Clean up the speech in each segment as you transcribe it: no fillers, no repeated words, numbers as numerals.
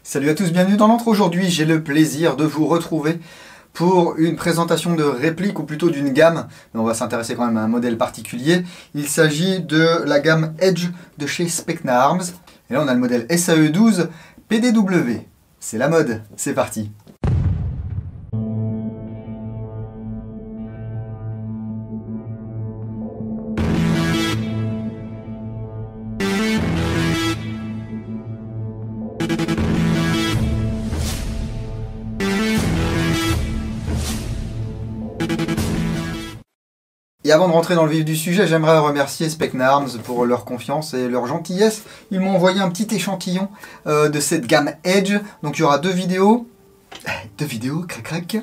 Salut à tous, bienvenue dans l'entre. Aujourd'hui, j'ai le plaisir de vous retrouver pour une présentation de réplique ou plutôt d'une gamme. Mais on va s'intéresser quand même à un modèle particulier. Il s'agit de la gamme Edge de chez Specna Arms. Et là, on a le modèle SAE12 PDW. C'est la mode, c'est parti. Et avant de rentrer dans le vif du sujet, j'aimerais remercier Specna Arms pour leur confiance et leur gentillesse. Ils m'ont envoyé un petit échantillon de cette gamme Edge. Donc il y aura deux vidéos, crac crac.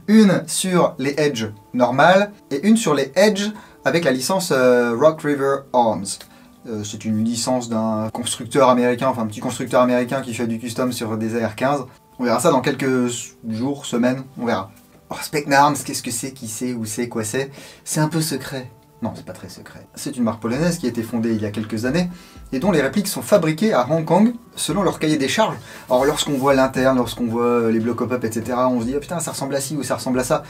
Une sur les Edge normales et une sur les Edge avec la licence Rock River Arms. C'est une licence d'un constructeur américain, enfin un petit constructeur américain qui fait du custom sur des AR-15. On verra ça dans quelques jours, semaines, on verra. Alors, Specna Arms, qu'est-ce que c'est, qui c'est, où c'est, quoi c'est? C'est un peu secret. Non, c'est pas très secret. C'est une marque polonaise qui a été fondée il y a quelques années et dont les répliques sont fabriquées à Hong Kong selon leur cahier des charges. Alors lorsqu'on voit l'interne, lorsqu'on voit les blocs pop-up, etc., on se dit oh, putain ça ressemble à ci ou ça ressemble à ça.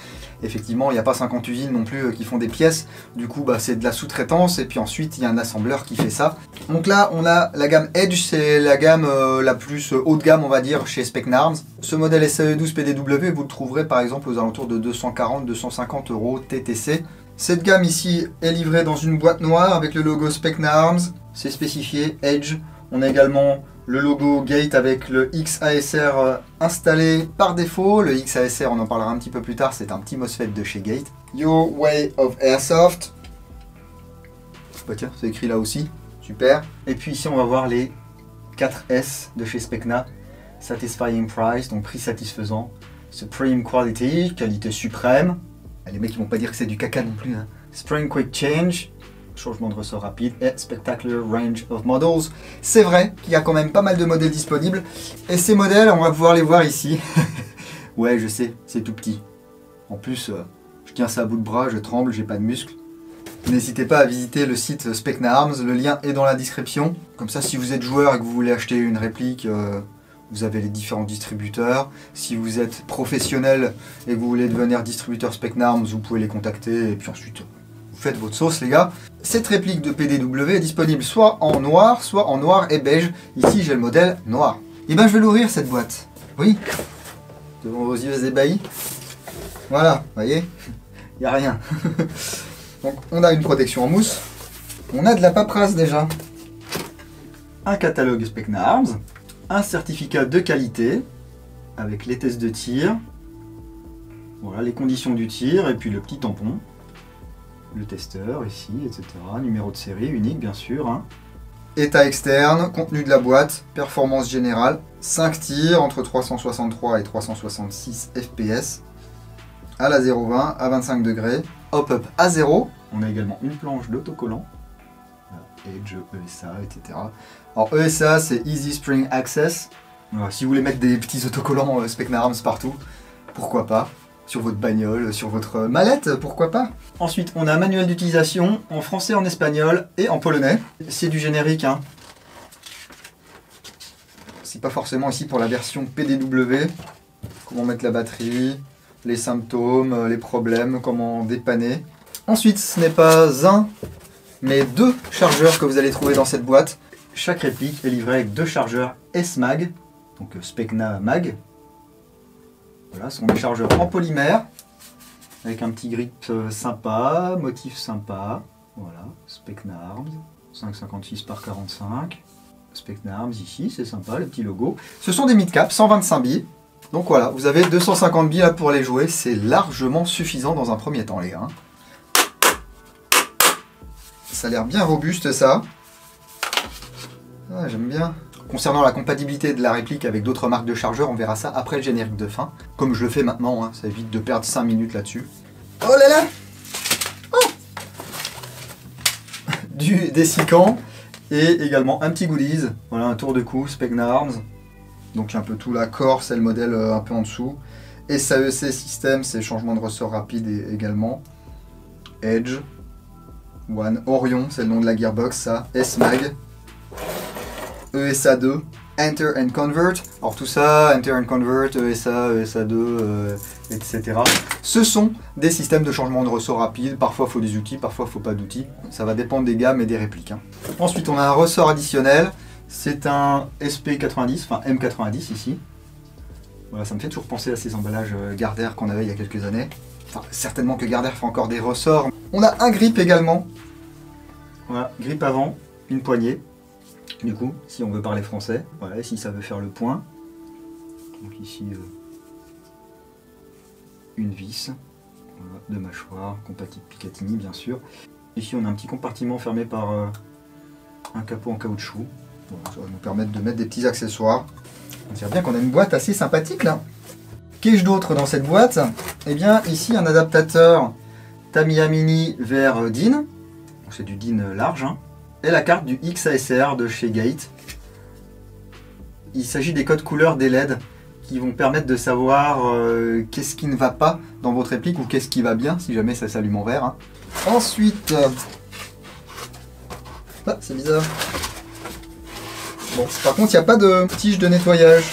Effectivement, il n'y a pas 50 usines non plus qui font des pièces. Du coup, c'est de la sous-traitance et puis ensuite il y a un assembleur qui fait ça. Donc là, on a la gamme Edge, c'est la gamme la plus haut de gamme, on va dire, chez Specna Arms. Ce modèle SAE12 PDW, vous le trouverez par exemple aux alentours de 240-250 € TTC. Cette gamme ici est livrée dans une boîte noire avec le logo Specna Arms. C'est spécifié Edge. On a également le logo Gate avec le XASR installé par défaut. Le XASR, on en parlera un petit peu plus tard, c'est un petit MOSFET de chez Gate. Your Way of Airsoft. Bah tiens, c'est écrit là aussi. Super. Et puis ici, on va voir les 4 S de chez Specna. Satisfying Price, donc prix satisfaisant. Supreme Quality, qualité suprême. Les mecs ils vont pas dire que c'est du caca non plus. Hein. Spring Quick Change, changement de ressort rapide, et Spectacular Range of Models. C'est vrai qu'il y a quand même pas mal de modèles disponibles. Et ces modèles, on va pouvoir les voir ici. Ouais, je sais, c'est tout petit. En plus, je tiens ça à bout de bras, je tremble, j'ai pas de muscles. N'hésitez pas à visiter le site Specna Arms, le lien est dans la description. Comme ça, si vous êtes joueur et que vous voulez acheter une réplique, vous avez les différents distributeurs. Si vous êtes professionnel et que vous voulez devenir distributeur Specna Arms, vous pouvez les contacter et puis ensuite vous faites votre sauce les gars. Cette réplique de PDW est disponible soit en noir et beige. Ici j'ai le modèle noir. Et ben je vais l'ouvrir cette boîte. Oui, devant vos yeux ébahis. Voilà, vous voyez, il n'y a rien. Donc on a une protection en mousse. On a de la paperasse déjà. Un catalogue Specna Arms. Un certificat de qualité avec les tests de tir, voilà les conditions du tir et puis le petit tampon, le testeur ici, etc. Numéro de série unique bien sûr. Hein. État externe, contenu de la boîte, performance générale, 5 tirs entre 363 et 366 fps, à la 0,20, à 25 degrés, hop-up à 0. On a également une planche d'autocollant. Edge, ESA, etc. Alors ESA c'est Easy Spring Access. Alors, si vous voulez mettre des petits autocollants Specna Arms partout, pourquoi pas. Sur votre bagnole, sur votre mallette, pourquoi pas. Ensuite on a un manuel d'utilisation en français, en espagnol et en polonais. C'est du générique. Hein. C'est pas forcément ici pour la version PDW. Comment mettre la batterie, les symptômes, les problèmes, comment dépanner. Ensuite ce n'est pas un mais 2 chargeurs que vous allez trouver dans cette boîte. Chaque réplique est livrée avec 2 chargeurs S-Mag, donc Specna Mag. Voilà, ce sont des chargeurs en polymère, avec un petit grip sympa, motif sympa. Voilà, Specna Arms, 5,56 par 45. Specna Arms ici, c'est sympa, le petit logo. Ce sont des mid-cap, 125 billes. Donc voilà, vous avez 250 billes là pour les jouer, c'est largement suffisant dans un premier temps les gars. Hein. Ça a l'air bien robuste ça. Ah, j'aime bien. Concernant la compatibilité de la réplique avec d'autres marques de chargeurs, on verra ça après le générique de fin. Comme je le fais maintenant, hein, ça évite de perdre 5 minutes là-dessus. Oh là là oh du dessicant et également un petit goodies. Voilà un tour de cou, Specna Arms. Donc un peu tout là, Core, c'est le modèle un peu en dessous. Et SAEC System, c'est changement de ressort rapide également. Edge. One, Orion, c'est le nom de la gearbox, ça. S-Mag, ESA2, Enter and Convert. Alors tout ça, Enter and Convert, ESA, ESA2, etc. Ce sont des systèmes de changement de ressort rapide. Parfois il faut des outils, parfois il faut pas d'outils. Ça va dépendre des gammes et des répliques. Hein. Ensuite on a un ressort additionnel. C'est un SP90, enfin M90 ici. Voilà, ça me fait toujours penser à ces emballages Gardère qu'on avait il y a quelques années. Enfin, certainement que Gardère fait encore des ressorts. On a un grip également. Voilà, grip avant, une poignée. Du coup, si on veut parler français, voilà, si ça veut faire le point. Donc ici, une vis, voilà, de mâchoire, compatible Picatinny bien sûr. Ici, on a un petit compartiment fermé par un capot en caoutchouc. Bon, ça va nous permettre de mettre des petits accessoires. On dirait bien qu'on a une boîte assez sympathique là. Qu'ai-je d'autre dans cette boîte? Eh bien, ici, un adaptateur Tamiya Mini vers DIN. C'est du DIN large. Hein. Et la carte du XASR de chez Gate. Il s'agit des codes couleurs des LED qui vont permettre de savoir qu'est-ce qui ne va pas dans votre réplique ou qu'est-ce qui va bien si jamais ça s'allume en vert. Hein. Ensuite... Ah, c'est bizarre. Bon, par contre, il n'y a pas de tige de nettoyage.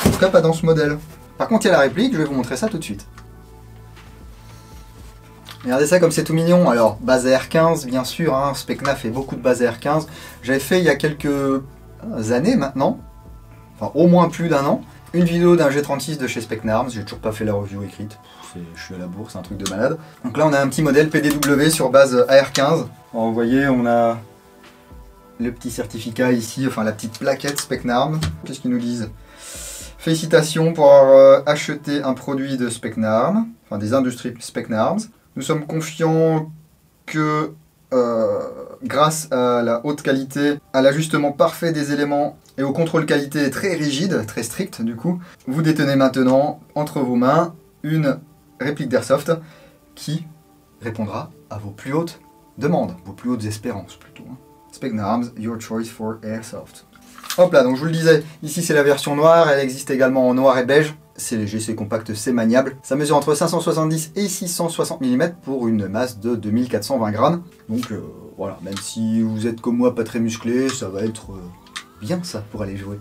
En tout cas, pas dans ce modèle. Par contre, il y a la réplique, je vais vous montrer ça tout de suite. Regardez ça comme c'est tout mignon. Alors, base AR15, bien sûr, hein, Specna fait beaucoup de base AR15. J'avais fait il y a quelques années maintenant, enfin au moins plus d'un an, une vidéo d'un G36 de chez Specna Arms. J'ai toujours pas fait la review écrite. Je suis à la bourre, c'est un truc de malade. Donc là, on a un petit modèle PDW sur base AR15. Alors, vous voyez, on a le petit certificat ici, enfin la petite plaquette Specna Arms. Qu'est-ce qu'ils nous disent? Félicitations pour avoir acheté un produit de Specna Arms, enfin des industries Specna Arms. Nous sommes confiants que grâce à la haute qualité, à l'ajustement parfait des éléments et au contrôle qualité très rigide, très strict du coup, vous détenez maintenant entre vos mains une réplique d'Airsoft qui répondra à vos plus hautes demandes, vos plus hautes espérances plutôt. Hein. Specna Arms, your choice for Airsoft. Hop là, donc je vous le disais, ici c'est la version noire, elle existe également en noir et beige. C'est léger, c'est compact, c'est maniable. Ça mesure entre 570 et 660 mm pour une masse de 2420 grammes. Donc voilà, même si vous êtes comme moi pas très musclé, ça va être bien ça pour aller jouer.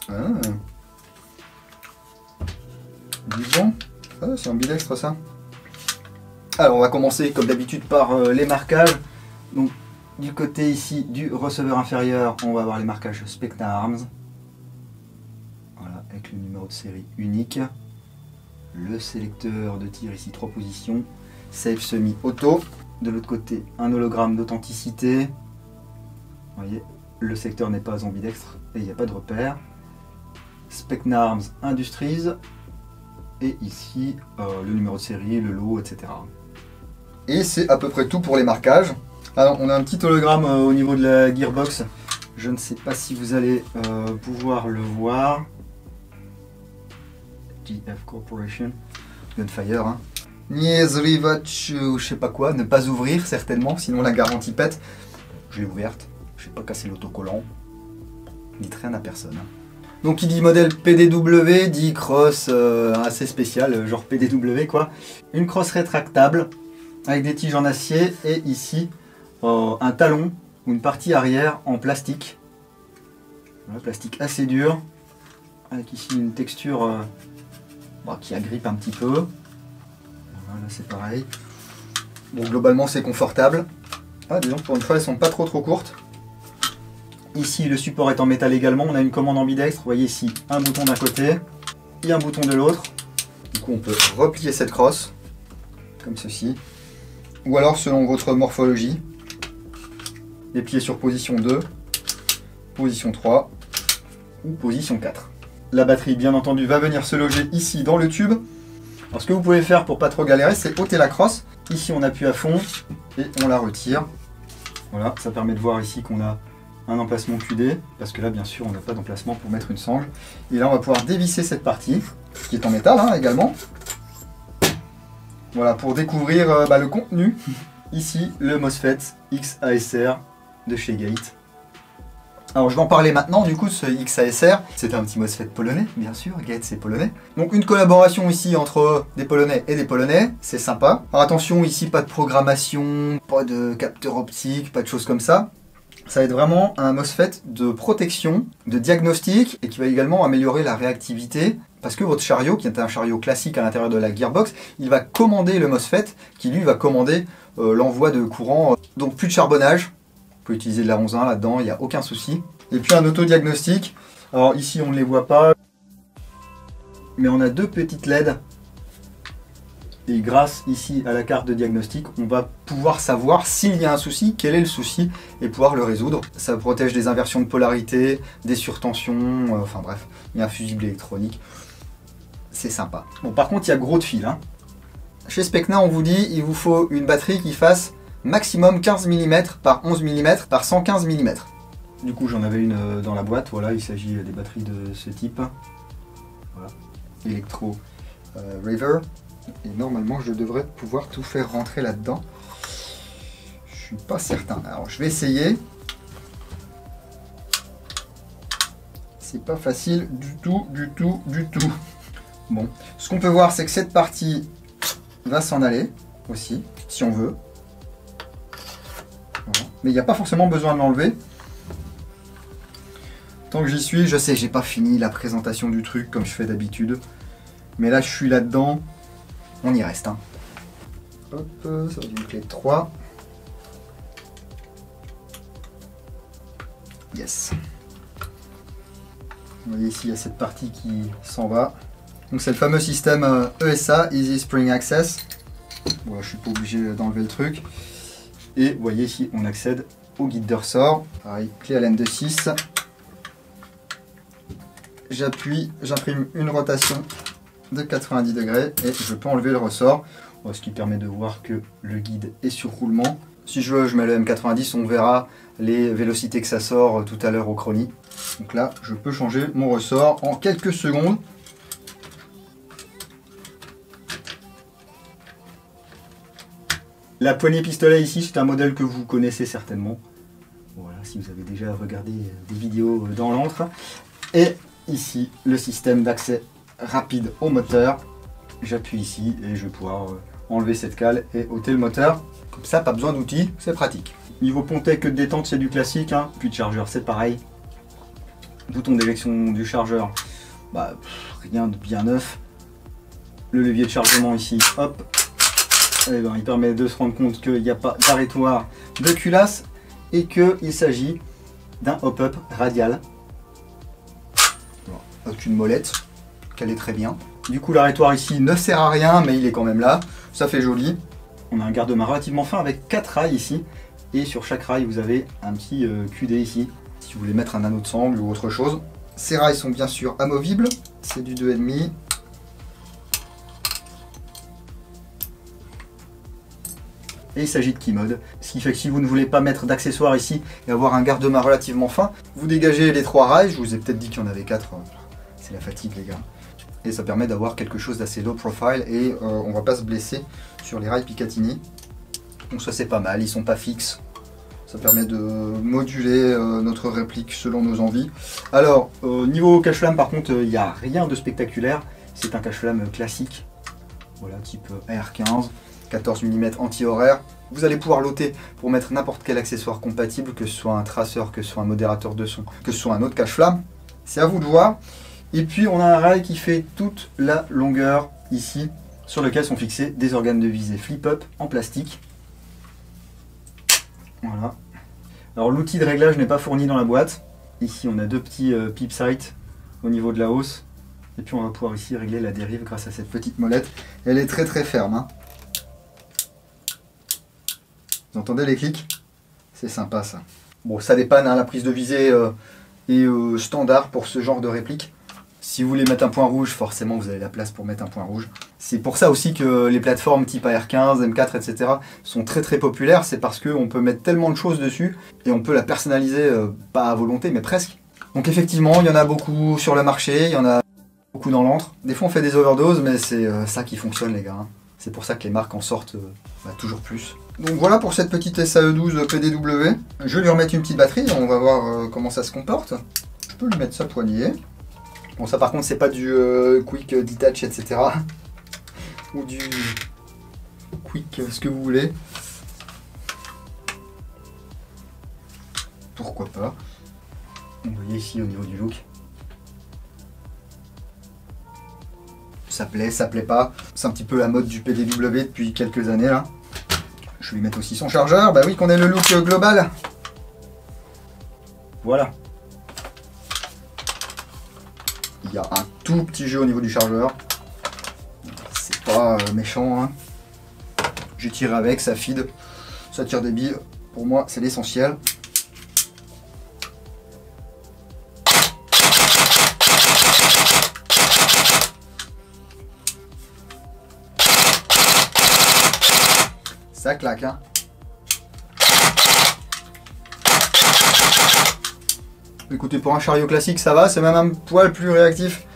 Ah. Dis bon, ah, c'est ambidextre ça. Alors on va commencer comme d'habitude par les marquages. Donc du côté ici du receveur inférieur, on va avoir les marquages Specna Arms. Voilà, avec le numéro de série unique. Le sélecteur de tir ici, 3 positions. Safe semi-auto. De l'autre côté, un hologramme d'authenticité. Vous voyez, le secteur n'est pas ambidextre et il n'y a pas de repère. Specna Arms Industries. Et ici, le numéro de série, le lot, etc. Et c'est à peu près tout pour les marquages. Alors, on a un petit hologramme au niveau de la gearbox. Je ne sais pas si vous allez pouvoir le voir. GF Corporation. Gunfire. Hein. Nie zrywać, je sais pas quoi, ne pas ouvrir certainement, sinon la garantie pète. Je l'ai ouverte, je n'ai pas cassé l'autocollant. Dites rien à personne. Hein. Donc il dit modèle PDW, dit cross assez spécial, genre PDW quoi. Une crosse rétractable avec des tiges en acier et ici un talon ou une partie arrière en plastique. Voilà, plastique assez dur, avec ici une texture qui agrippe un petit peu. Voilà, c'est pareil. Bon, globalement c'est confortable. Ah, disons pour une fois elles sont pas trop courtes. Ici le support est en métal également, on a une commande ambidextre, vous voyez ici un bouton d'un côté et un bouton de l'autre. Du coup on peut replier cette crosse, comme ceci. Ou alors selon votre morphologie, les plier sur position 2, position 3 ou position 4. La batterie bien entendu va venir se loger ici dans le tube. Alors ce que vous pouvez faire pour pas trop galérer, c'est ôter la crosse. Ici on appuie à fond et on la retire. Voilà, ça permet de voir ici qu'on a un emplacement QD, parce que là bien sûr on n'a pas d'emplacement pour mettre une sangle. Et là on va pouvoir dévisser cette partie, qui est en métal hein, également. Voilà, pour découvrir le contenu. Ici le MOSFET XASR de chez Gate. Alors je vais en parler maintenant du coup de ce XASR. C'est un petit MOSFET polonais, bien sûr, Gate c'est polonais. Donc une collaboration ici entre des Polonais et des Polonais, c'est sympa. Alors attention, ici pas de programmation, pas de capteur optique, pas de choses comme ça. Ça va être vraiment un MOSFET de protection, de diagnostic et qui va également améliorer la réactivité parce que votre chariot, qui est un chariot classique à l'intérieur de la gearbox, il va commander le MOSFET qui lui va commander l'envoi de courant. Donc plus de charbonnage, vous pouvez utiliser de la 11.1 là-dedans, il n'y a aucun souci. Et puis un autodiagnostic, alors ici on ne les voit pas, mais on a deux petites LED. Et grâce ici à la carte de diagnostic, on va pouvoir savoir s'il y a un souci, quel est le souci, et pouvoir le résoudre. Ça protège des inversions de polarité, des surtensions, enfin bref, il y a un fusible électronique. C'est sympa. Bon, par contre, il y a gros de fil. Chez Specna, on vous dit il vous faut une batterie qui fasse maximum 15 mm par 11 mm par 115 mm. Du coup, j'en avais une dans la boîte. Voilà, il s'agit des batteries de ce type. Voilà, Electro River. Et normalement, je devrais pouvoir tout faire rentrer là-dedans. Je suis pas certain. Alors, je vais essayer. C'est pas facile du tout, du tout, du tout. Bon, ce qu'on peut voir, c'est que cette partie va s'en aller aussi, si on veut. Voilà. Mais il n'y a pas forcément besoin de l'enlever. Tant que j'y suis, je sais, j'ai pas fini la présentation du truc comme je fais d'habitude. Mais là, je suis là-dedans. On y reste. Hop, ça va être une clé de 3. Yes. Vous voyez ici, il y a cette partie qui s'en va. Donc c'est le fameux système ESA, Easy Spring Access. Voilà, je suis pas obligé d'enlever le truc. Et vous voyez ici, on accède au guide de ressort. Pareil, clé Allen de 6. J'appuie, j'imprime une rotation de 90 degrés et je peux enlever le ressort. Ce qui permet de voir que le guide est sur roulement. Si je veux, je mets le M90, on verra les vélocités que ça sort tout à l'heure au chronie. Donc là, je peux changer mon ressort en quelques secondes. La poignée pistolet ici, c'est un modèle que vous connaissez certainement. Voilà, si vous avez déjà regardé des vidéos dans l'antre. Et ici, le système d'accès rapide au moteur. J'appuie ici et je vais pouvoir enlever cette cale et ôter le moteur. Comme ça, pas besoin d'outils, c'est pratique. Niveau pontet que de détente, c'est du classique. Puis de chargeur, c'est pareil. Bouton d'éjection du chargeur, rien de bien neuf. Le levier de chargement ici, hop. Et il permet de se rendre compte qu'il n'y a pas d'arrêtoir de culasse et qu'il s'agit d'un hop-up radial. Avec une molette, qu'elle est très bien. Du coup, l'arrêtoir ici ne sert à rien, mais il est quand même là. Ça fait joli. On a un garde-main relativement fin avec 4 rails ici. Et sur chaque rail, vous avez un petit QD ici. Si vous voulez mettre un anneau de sangle ou autre chose. Ces rails sont bien sûr amovibles. C'est du 2,5. Et il s'agit de Keymode, ce qui fait que si vous ne voulez pas mettre d'accessoires ici et avoir un garde-main relativement fin, vous dégagez les 3 rails, je vous ai peut-être dit qu'il y en avait 4, c'est la fatigue les gars. Et ça permet d'avoir quelque chose d'assez low profile et on va pas se blesser sur les rails Picatinny. Donc ça c'est pas mal, ils sont pas fixes, ça permet de moduler notre réplique selon nos envies. Alors niveau cache-flamme par contre il n'y a rien de spectaculaire, c'est un cache-flamme classique, voilà type AR15. 14 mm anti-horaire. Vous allez pouvoir loter pour mettre n'importe quel accessoire compatible, que ce soit un traceur, que ce soit un modérateur de son, que ce soit un autre cache-flamme. C'est à vous de voir. Et puis on a un rail qui fait toute la longueur ici, sur lequel sont fixés des organes de visée flip-up en plastique. Voilà. Alors l'outil de réglage n'est pas fourni dans la boîte. Ici on a deux petits pip sights au niveau de la hausse. Et puis on va pouvoir ici régler la dérive grâce à cette petite molette. Elle est très très ferme. Vous entendez les clics? C'est sympa ça. Bon, ça dépanne, la prise de visée est standard pour ce genre de réplique. Si vous voulez mettre un point rouge, forcément vous avez la place pour mettre un point rouge. C'est pour ça aussi que les plateformes type AR15, M4, etc. sont très très populaires. C'est parce qu'on peut mettre tellement de choses dessus et on peut la personnaliser, pas à volonté, mais presque. Donc effectivement, il y en a beaucoup sur le marché, il y en a beaucoup dans l'antre. Des fois on fait des overdoses, mais c'est ça qui fonctionne les gars. C'est pour ça que les marques en sortent toujours plus. Donc voilà pour cette petite SAE12 PDW. Je vais lui remettre une petite batterie, on va voir comment ça se comporte. Je peux lui mettre sa poignée. Bon ça par contre c'est pas du quick detach etc. Ou du quick ce que vous voulez. pourquoi pas. Vous voyez ici au niveau du look. Ça plaît pas. C'est un petit peu la mode du PDW depuis quelques années là. Je vais lui mettre aussi son chargeur. Bah oui, qu'on ait le look global. Voilà. Il y a un tout petit jeu au niveau du chargeur. C'est pas méchant. Hein. J'ai tiré avec, ça feed. Ça tire des billes. Pour moi, c'est l'essentiel. Ça claque, hein. Écoutez, pour un chariot classique, ça va. C'est même un poil plus réactif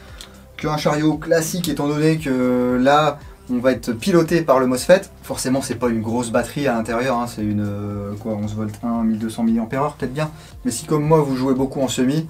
qu'un chariot classique, étant donné que là, on va être piloté par le MOSFET. Forcément, c'est pas une grosse batterie à l'intérieur, hein. C'est une 11 volts 1, 1200 mAh, peut-être bien. Mais si comme moi, vous jouez beaucoup en semi,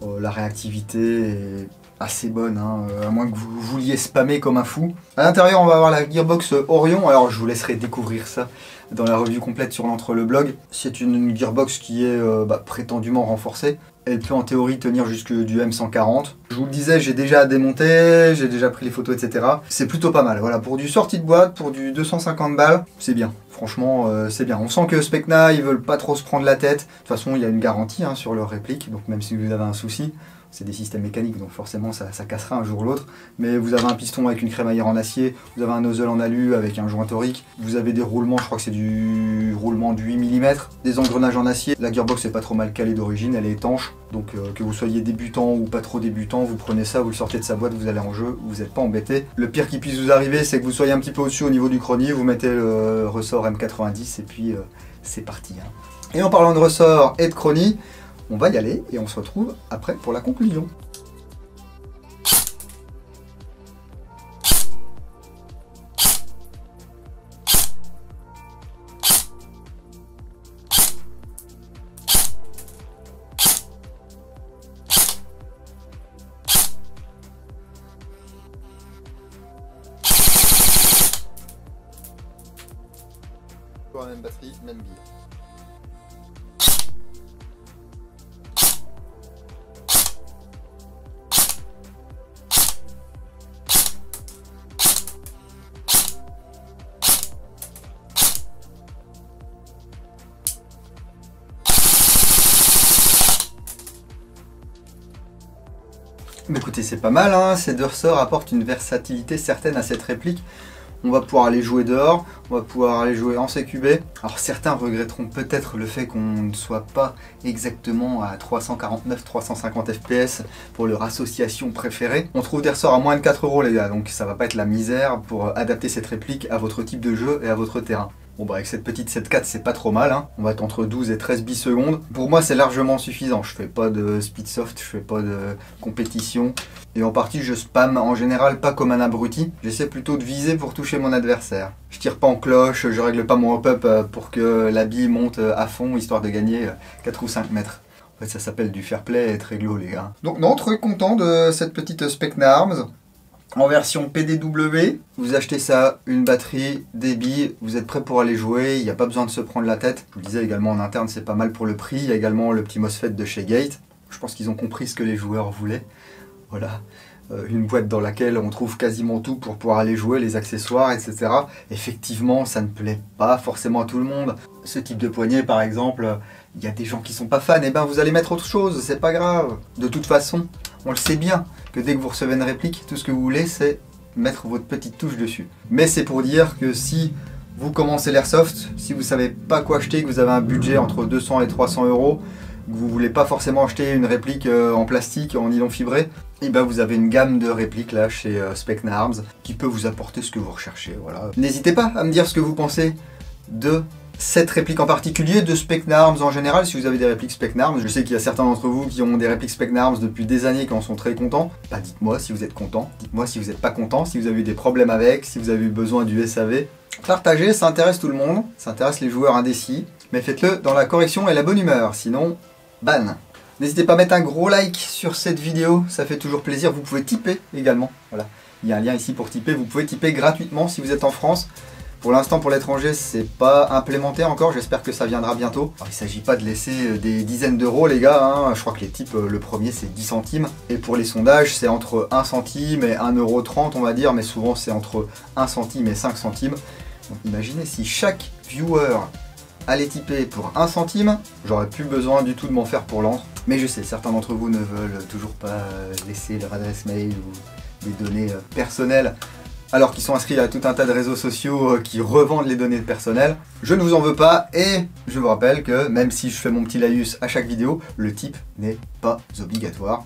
la réactivité est assez bonne, hein, à moins que vous vouliez spammer comme un fou. À l'intérieur, on va avoir la Gearbox Orion. Alors, je vous laisserai découvrir ça dans la revue complète sur l'entre le blog. C'est une Gearbox qui est prétendument renforcée. Elle peut en théorie tenir jusque du M140. Je vous le disais, j'ai déjà démonté, j'ai déjà pris les photos, etc. C'est plutôt pas mal. Voilà, pour du sortie de boîte, pour du 250 balles, c'est bien. Franchement, c'est bien. On sent que Specna, ils veulent pas trop se prendre la tête. De toute façon, il y a une garantie hein, sur leur réplique. Donc même si vous avez un souci, c'est des systèmes mécaniques, donc forcément ça cassera un jour ou l'autre. Mais vous avez un piston avec une crémaillère en acier, vous avez un nozzle en alu avec un joint torique, vous avez des roulements, je crois que c'est du roulement de 8 mm, des engrenages en acier. La gearbox est pas trop mal calée d'origine, elle est étanche, donc que vous soyez débutant ou pas trop débutant, vous prenez ça, vous le sortez de sa boîte, vous allez en jeu, vous n'êtes pas embêté. Le pire qui puisse vous arriver, c'est que vous soyez un petit peu au-dessus au niveau du chronier, vous mettez le ressort M90 et puis c'est parti. Hein. Et en parlant de ressort et de chronie, on va y aller et on se retrouve après pour la conclusion. Pour la même batterie, même bille. Mais écoutez, c'est pas mal, hein. Ces deux ressorts apportent une versatilité certaine à cette réplique. On va pouvoir aller jouer dehors, on va pouvoir aller jouer en CQB. Alors certains regretteront peut-être le fait qu'on ne soit pas exactement à 349-350 fps pour leur association préférée. On trouve des ressorts à moins de 4 € les gars, donc ça va pas être la misère pour adapter cette réplique à votre type de jeu et à votre terrain. Bon bah avec cette petite 7.4 c'est pas trop mal, hein. On va être entre 12 et 13 bisecondes. Pour moi c'est largement suffisant, je fais pas de speedsoft, je fais pas de compétition. Et en partie je spam en général pas comme un abruti, j'essaie plutôt de viser pour toucher mon adversaire. Je tire pas en cloche, je règle pas mon hop-up pour que la bille monte à fond histoire de gagner 4 ou 5 mètres. En fait ça s'appelle du fair play et être réglo les gars. Donc non, très content de cette petite Specna Arms. En version PDW, vous achetez ça, une batterie, des billes, vous êtes prêt pour aller jouer, il n'y a pas besoin de se prendre la tête. Je vous le disais également en interne, c'est pas mal pour le prix. Il y a également le petit MOSFET de chez Gate. Je pense qu'ils ont compris ce que les joueurs voulaient. Voilà, une boîte dans laquelle on trouve quasiment tout pour pouvoir aller jouer, les accessoires, etc. Effectivement, ça ne plaît pas forcément à tout le monde. Ce type de poignée, par exemple, il y a des gens qui sont pas fans, et ben vous allez mettre autre chose, c'est pas grave. De toute façon, on le sait bien que dès que vous recevez une réplique, tout ce que vous voulez, c'est mettre votre petite touche dessus. Mais c'est pour dire que si vous commencez l'airsoft, si vous savez pas quoi acheter, que vous avez un budget entre 200 et 300 €, que vous voulez pas forcément acheter une réplique en plastique, en nylon fibré, et ben vous avez une gamme de répliques là chez Specna Arms qui peut vous apporter ce que vous recherchez. Voilà. N'hésitez pas à me dire ce que vous pensez de cette réplique en particulier, de Specna Arms en général, si vous avez des répliques Specna Arms. Je sais qu'il y a certains d'entre vous qui ont des répliques Specna Arms depuis des années et qui en sont très contents. Bah dites-moi si vous êtes content, dites-moi si vous n'êtes pas content, si vous avez eu des problèmes avec, si vous avez eu besoin du SAV. Partagez, ça intéresse tout le monde, ça intéresse les joueurs indécis, mais faites-le dans la correction et la bonne humeur, sinon, ban. N'hésitez pas à mettre un gros like sur cette vidéo, ça fait toujours plaisir. Vous pouvez tiper également, voilà. Il y a un lien ici pour tiper, vous pouvez tiper gratuitement si vous êtes en France. Pour l'instant, pour l'étranger, c'est pas implémenté encore, j'espère que ça viendra bientôt. Alors, il s'agit pas de laisser des dizaines d'euros les gars, hein. Je crois que les types, le premier c'est 10 centimes. Et pour les sondages, c'est entre 1 centime et 1,30 € on va dire, mais souvent c'est entre 1 centime et 5 centimes. Donc imaginez si chaque viewer allait tiper pour 1 centime, j'aurais plus besoin du tout de m'en faire pour l'antre. Mais je sais, certains d'entre vous ne veulent toujours pas laisser leur adresse mail ou des données personnelles, alors qu'ils sont inscrits à tout un tas de réseaux sociaux qui revendent les données personnelles. Je ne vous en veux pas et je vous rappelle que même si je fais mon petit laïus à chaque vidéo, le type n'est pas obligatoire.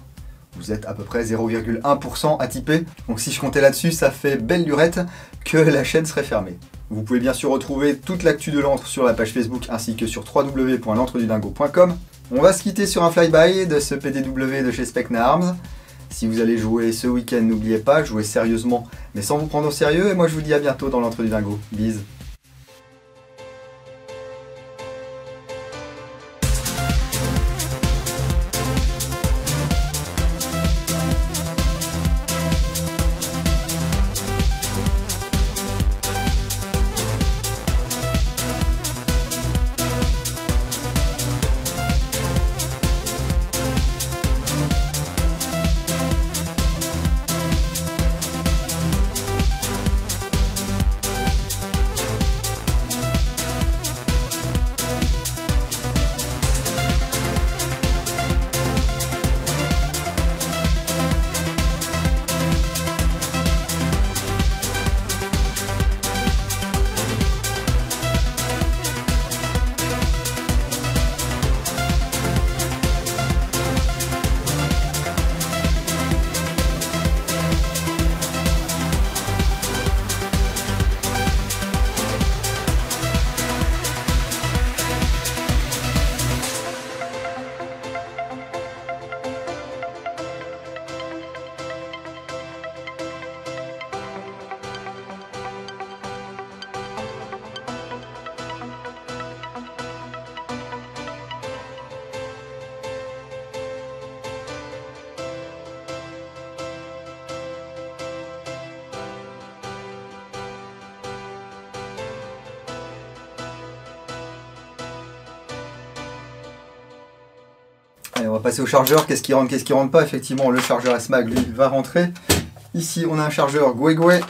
Vous êtes à peu près 0,1% à tiper, donc si je comptais là-dessus, ça fait belle lurette que la chaîne serait fermée. Vous pouvez bien sûr retrouver toute l'actu de l'antre sur la page Facebook ainsi que sur www.l'antredudingo.com. On va se quitter sur un flyby de ce PDW de chez Specna Arms. Si vous allez jouer ce week-end, n'oubliez pas, jouez sérieusement, mais sans vous prendre au sérieux. Et moi, je vous dis à bientôt dans l'Antre du Dingo. Bise. Allez, on va passer au chargeur. Qu'est-ce qui rentre pas? Effectivement, le chargeur SMAG, lui, va rentrer. Ici, on a un chargeur Guegui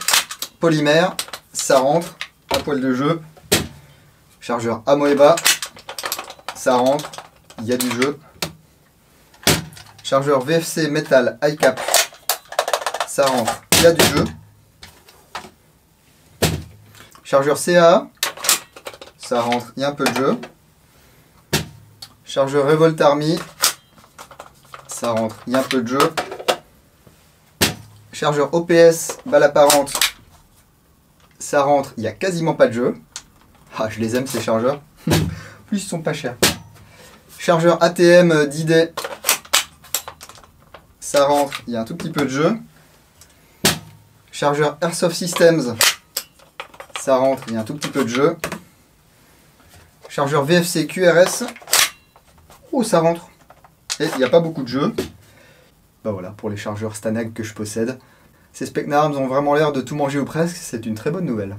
polymère. Ça rentre. À poil de jeu. Chargeur Amoeba. Ça rentre. Il y a du jeu. Chargeur VFC Metal iCap. Ça rentre. Il y a du jeu. Chargeur CAA. Ça rentre. Il y a un peu de jeu. Chargeur Revolt Army. Ça rentre, il y a un peu de jeu. Chargeur OPS, balle apparente. Ça rentre, il n'y a quasiment pas de jeu. Ah, je les aime ces chargeurs. Plus ils sont pas chers. Chargeur ATM D-Day. Ça rentre, il y a un tout petit peu de jeu. Chargeur Airsoft Systems. Ça rentre, il y a un tout petit peu de jeu. Chargeur VFC QRS. Oh, ça rentre. Et il n'y a pas beaucoup de jeux. Bah voilà, pour les chargeurs Stanag que je possède. Ces Specna Arms ont vraiment l'air de tout manger ou presque, c'est une très bonne nouvelle.